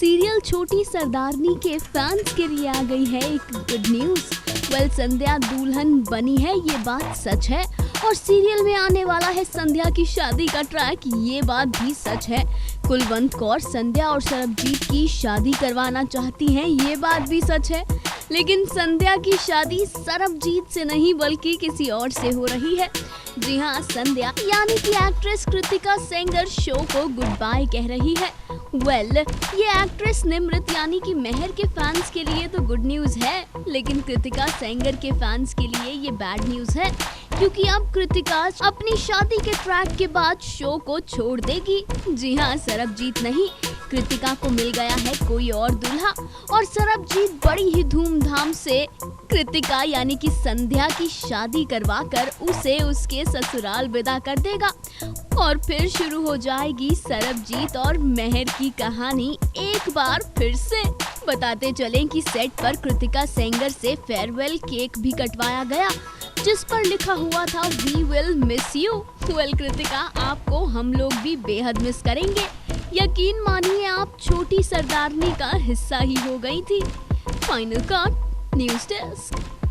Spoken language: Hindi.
सीरियल छोटी सरदारनी के फैंस के लिए आ गई है एक गुड न्यूज। संध्या दुल्हन बनी है, ये बात सच है। और सीरियल में आने वाला है संध्या की शादी का ट्रैक, ये बात भी सच है। कुलवंत कौर संध्या और सरबजीत की शादी करवाना चाहती हैं, ये बात भी सच है। लेकिन संध्या की शादी सरबजीत से नहीं बल्कि किसी और से हो रही है। जी हाँ, संध्या यानी कि एक्ट्रेस कृतिका सेंगर शो को गुड बाय कह रही है। ये एक्ट्रेस निमृत यानी कि मेहर के फैंस के लिए तो गुड न्यूज है, लेकिन कृतिका सेंगर के फैंस के लिए ये बैड न्यूज है, क्योंकि अब कृतिका अपनी शादी के ट्रैक के बाद शो को छोड़ देगी। जी हाँ, सरबजीत नहीं, कृतिका को मिल गया है कोई और दूल्हा और सरबजीत बड़ी ही धूमधाम से कृतिका यानी कि संध्या की शादी करवाकर उसे उसके ससुराल विदा कर देगा और फिर शुरू हो जाएगी सरबजीत और मेहर की कहानी एक बार फिर से। बताते चलें कि सेट पर कृतिका सेंगर से फेयरवेल केक भी कटवाया गया, जिस पर लिखा हुआ था we will miss you. Kritika, आपको हम लोग भी बेहद मिस करेंगे। यकीन मानिए, आप छोटी सरदारनी का हिस्सा ही हो गई थी। Final cut, news desk.